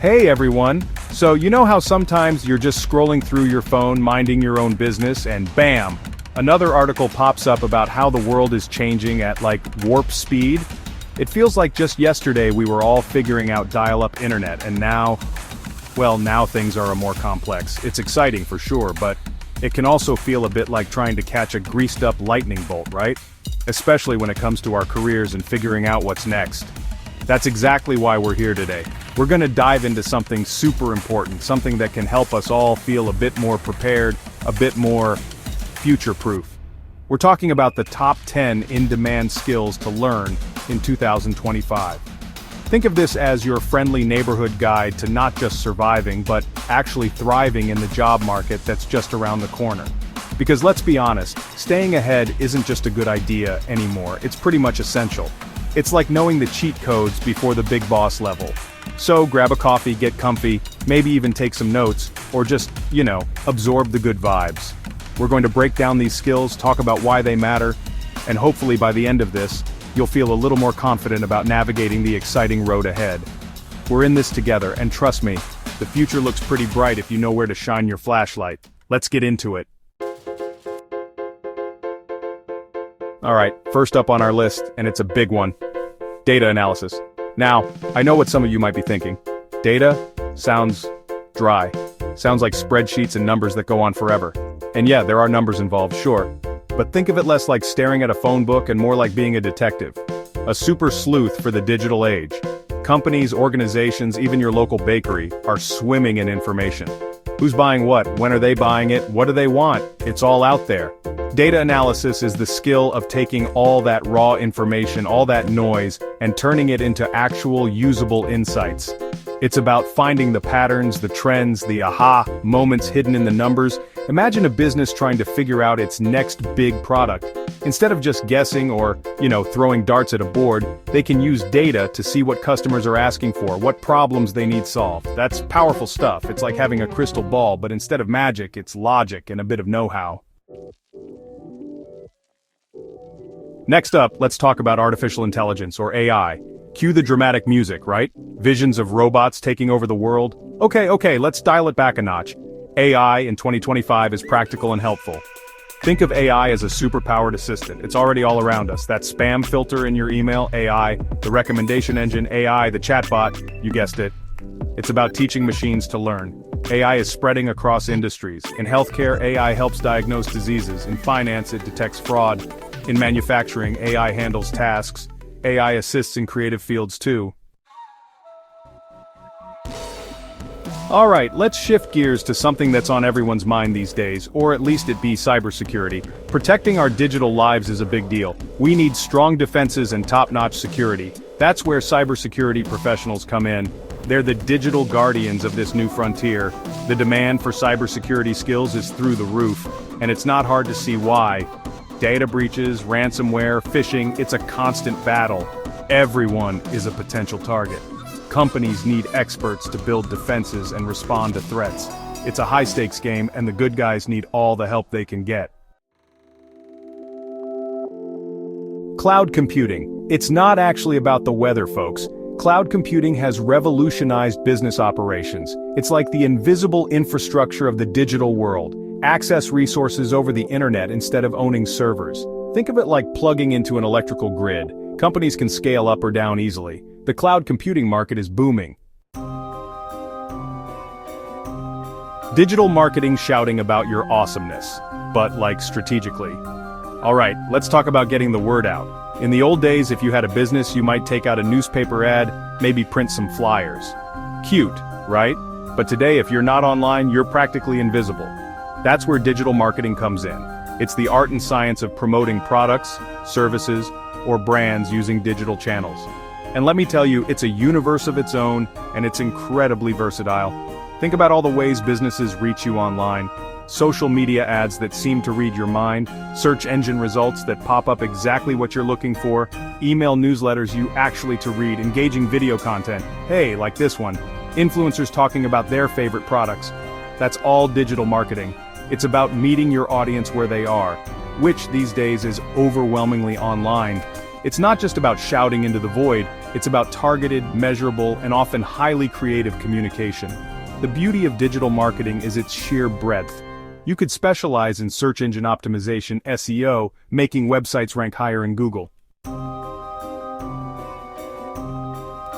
Hey everyone! So you know how sometimes you're just scrolling through your phone minding your own business and bam! Another article pops up about how the world is changing at like warp speed? It feels like just yesterday we were all figuring out dial-up internet and now things are more complex. It's exciting for sure, but it can also feel a bit like trying to catch a greased-up lightning bolt, right? Especially when it comes to our careers and figuring out what's next. That's exactly why we're here today. We're gonna dive into something super important, something that can help us all feel a bit more prepared, a bit more future-proof. We're talking about the top 10 in-demand skills to learn in 2025. Think of this as your friendly neighborhood guide to not just surviving, but actually thriving in the job market that's just around the corner. Because let's be honest, staying ahead isn't just a good idea anymore, it's pretty much essential. It's like knowing the cheat codes before the big boss level. So grab a coffee, get comfy, maybe even take some notes, or just, absorb the good vibes. We're going to break down these skills, talk about why they matter, and hopefully by the end of this, you'll feel a little more confident about navigating the exciting road ahead. We're in this together, and trust me, the future looks pretty bright if you know where to shine your flashlight. Let's get into it. Alright, first up on our list, and it's a big one. Data analysis. Now, I know what some of you might be thinking. Data? Sounds dry. Sounds like spreadsheets and numbers that go on forever. And yeah, there are numbers involved, sure. But think of it less like staring at a phone book and more like being a detective. A super sleuth for the digital age. Companies, organizations, even your local bakery, are swimming in information. Who's buying what? When are they buying it? What do they want? It's all out there. Data analysis is the skill of taking all that raw information, all that noise, and turning it into actual usable insights. It's about finding the patterns, the trends, the aha moments hidden in the numbers. Imagine a business trying to figure out its next big product. Instead of just guessing or, throwing darts at a board, they can use data to see what customers are asking for, what problems they need solved. That's powerful stuff. It's like having a crystal ball, but instead of magic, it's logic and a bit of know-how. Next up, let's talk about artificial intelligence, or AI. Cue the dramatic music, right? Visions of robots taking over the world. Okay, let's dial it back a notch. AI in 2025 is practical and helpful. Think of AI as a superpowered assistant. It's already all around us. That spam filter in your email, AI. The recommendation engine, AI. The chatbot, you guessed it. It's about teaching machines to learn. AI is spreading across industries. In healthcare, AI helps diagnose diseases. In finance, it detects fraud. In manufacturing, AI handles tasks. AI assists in creative fields too. Alright, let's shift gears to something that's on everyone's mind these days, or at least it be cybersecurity. Protecting our digital lives is a big deal. We need strong defenses and top-notch security. That's where cybersecurity professionals come in. They're the digital guardians of this new frontier. The demand for cybersecurity skills is through the roof, and it's not hard to see why. Data breaches, ransomware, phishing, it's a constant battle. Everyone is a potential target. Companies need experts to build defenses and respond to threats. It's a high-stakes game, and the good guys need all the help they can get. Cloud computing. It's not actually about the weather, folks. Cloud computing has revolutionized business operations. It's like the invisible infrastructure of the digital world. Access resources over the internet instead of owning servers. Think of it like plugging into an electrical grid. Companies can scale up or down easily. The cloud computing market is booming. Digital marketing shouting about your awesomeness, but like strategically. Alright, let's talk about getting the word out. In the old days, if you had a business, you might take out a newspaper ad, maybe print some flyers. Cute, right? But today, if you're not online, you're practically invisible. That's where digital marketing comes in. It's the art and science of promoting products, services, or brands using digital channels. And let me tell you, it's a universe of its own, and it's incredibly versatile. Think about all the ways businesses reach you online. Social media ads that seem to read your mind, search engine results that pop up exactly what you're looking for, email newsletters you actually to read, engaging video content, hey, like this one, influencers talking about their favorite products. That's all digital marketing. It's about meeting your audience where they are, which these days is overwhelmingly online. It's not just about shouting into the void, It's about targeted, measurable, and often highly creative communication. The beauty of digital marketing is its sheer breadth. You could specialize in search engine optimization (SEO), making websites rank higher in Google.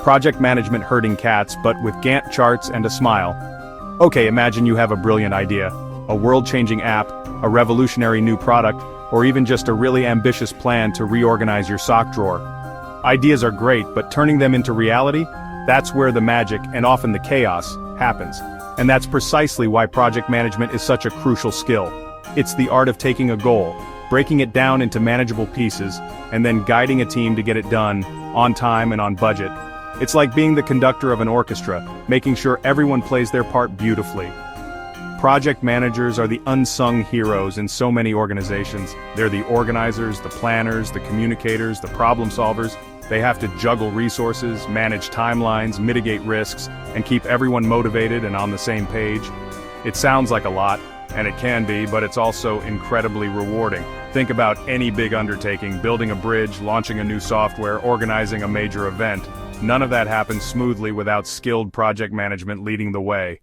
Project management herding cats, but with Gantt charts and a smile. Okay, imagine you have a brilliant idea. A world-changing app, a revolutionary new product, or even just a really ambitious plan to reorganize your sock drawer. Ideas are great, but turning them into reality? That's where the magic, and often the chaos, happens. And that's precisely why project management is such a crucial skill. It's the art of taking a goal, breaking it down into manageable pieces, and then guiding a team to get it done, on time and on budget. It's like being the conductor of an orchestra, making sure everyone plays their part beautifully. Project managers are the unsung heroes in so many organizations. They're the organizers, the planners, the communicators, the problem solvers. They have to juggle resources, manage timelines, mitigate risks, and keep everyone motivated and on the same page. It sounds like a lot, and it can be, but it's also incredibly rewarding. Think about any big undertaking, building a bridge, launching a new software, organizing a major event. None of that happens smoothly without skilled project management leading the way.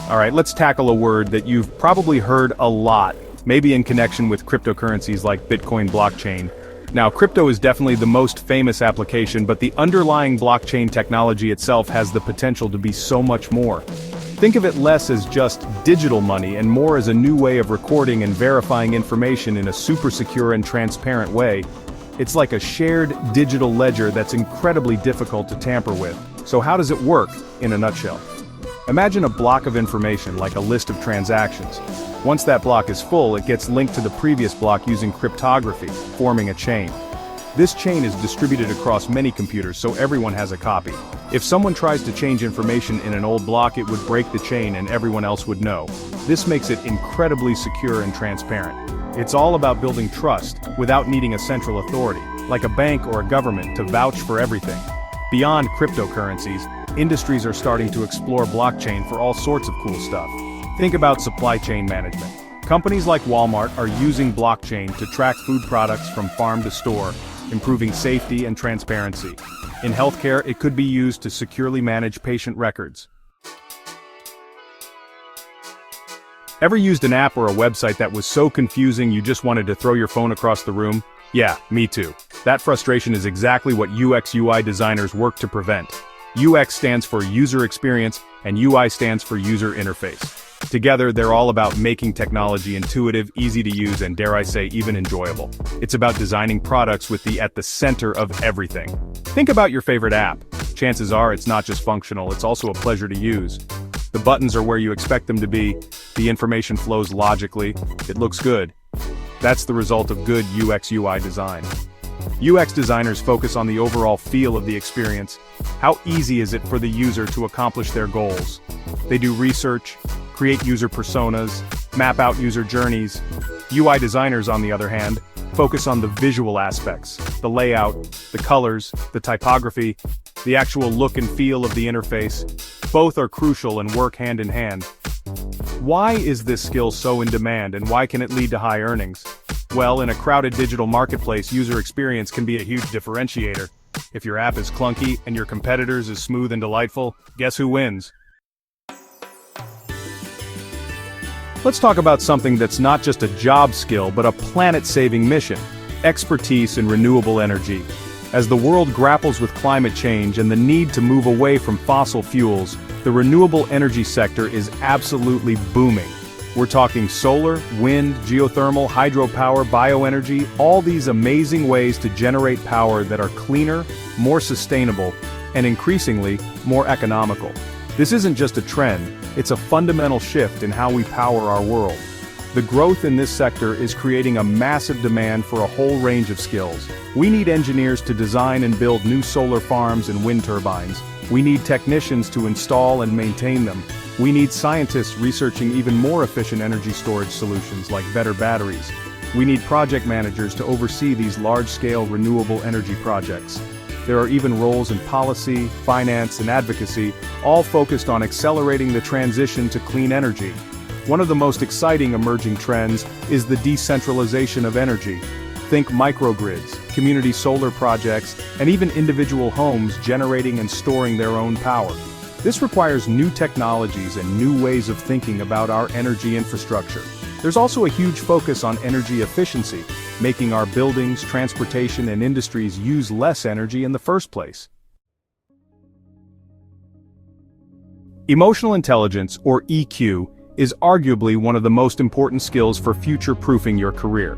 Alright, let's tackle a word that you've probably heard a lot, maybe in connection with cryptocurrencies like Bitcoin blockchain. Now, crypto is definitely the most famous application, but the underlying blockchain technology itself has the potential to be so much more. Think of it less as just digital money and more as a new way of recording and verifying information in a super secure and transparent way. It's like a shared digital ledger that's incredibly difficult to tamper with. So how does it work, in a nutshell? Imagine a block of information like a list of transactions. Once that block is full, it gets linked to the previous block using cryptography, forming a chain. This chain is distributed across many computers, so everyone has a copy. If someone tries to change information in an old block, it would break the chain and everyone else would know. This makes it incredibly secure and transparent. It's all about building trust, without needing a central authority, like a bank or a government, to vouch for everything. Beyond cryptocurrencies, industries are starting to explore blockchain for all sorts of cool stuff. Think about supply chain management. Companies like Walmart are using blockchain to track food products from farm to store, improving safety and transparency. In healthcare, it could be used to securely manage patient records. Ever used an app or a website that was so confusing you just wanted to throw your phone across the room? Yeah, me too. That frustration is exactly what UX/UI designers work to prevent. UX stands for user experience, and UI stands for user interface. Together, they're all about making technology intuitive, easy to use, and dare I say, even enjoyable. It's about designing products with the at the center of everything. Think about your favorite app. Chances are it's not just functional, it's also a pleasure to use. The buttons are where you expect them to be, the information flows logically, it looks good. That's the result of good UX/UI design. UX designers focus on the overall feel of the experience. How easy is it for the user to accomplish their goals? They do research, create user personas, map out user journeys. UI designers, on the other hand, focus on the visual aspects, the layout, the colors, the typography, the actual look and feel of the interface. Both are crucial and work hand in hand. Why is this skill so in demand, and why can it lead to high earnings? Well, in a crowded digital marketplace, user experience can be a huge differentiator. If your app is clunky and your competitors is smooth and delightful, guess who wins? Let's talk about something that's not just a job skill but a planet-saving mission: expertise in renewable energy. As the world grapples with climate change and the need to move away from fossil fuels, the renewable energy sector is absolutely booming. We're talking solar, wind, geothermal, hydropower, bioenergy, all these amazing ways to generate power that are cleaner, more sustainable, and increasingly, more economical. This isn't just a trend, it's a fundamental shift in how we power our world. The growth in this sector is creating a massive demand for a whole range of skills. We need engineers to design and build new solar farms and wind turbines. We need technicians to install and maintain them. We need scientists researching even more efficient energy storage solutions like better batteries. We need project managers to oversee these large-scale renewable energy projects. There are even roles in policy, finance, and advocacy, all focused on accelerating the transition to clean energy. One of the most exciting emerging trends is the decentralization of energy. Think microgrids, community solar projects, and even individual homes generating and storing their own power. This requires new technologies and new ways of thinking about our energy infrastructure. There's also a huge focus on energy efficiency, making our buildings, transportation, and industries use less energy in the first place. Emotional intelligence, or EQ, is arguably one of the most important skills for future-proofing your career.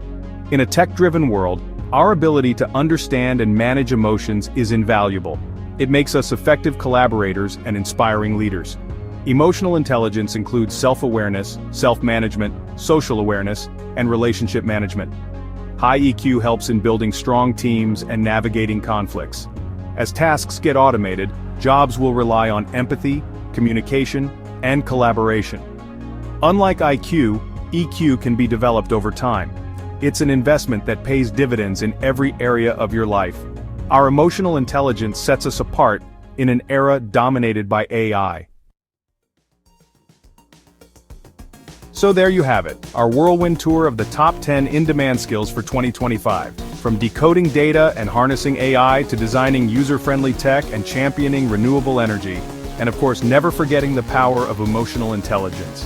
In a tech-driven world, our ability to understand and manage emotions is invaluable. It makes us effective collaborators and inspiring leaders. Emotional intelligence includes self-awareness, self-management, social awareness, and relationship management. High EQ helps in building strong teams and navigating conflicts. As tasks get automated, jobs will rely on empathy, communication, and collaboration. Unlike IQ, EQ can be developed over time. It's an investment that pays dividends in every area of your life. Our emotional intelligence sets us apart in an era dominated by AI. So there you have it, our whirlwind tour of the top 10 in-demand skills for 2025. From decoding data and harnessing AI to designing user-friendly tech and championing renewable energy, and of course never forgetting the power of emotional intelligence.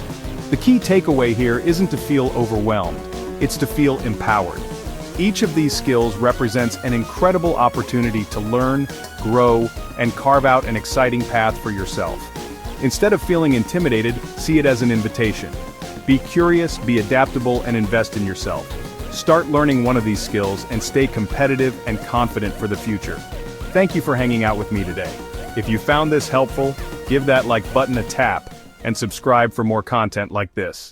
The key takeaway here isn't to feel overwhelmed, it's to feel empowered. Each of these skills represents an incredible opportunity to learn, grow, and carve out an exciting path for yourself. Instead of feeling intimidated, see it as an invitation. Be curious, be adaptable, and invest in yourself. Start learning one of these skills and stay competitive and confident for the future. Thank you for hanging out with me today. If you found this helpful, give that like button a tap and subscribe for more content like this.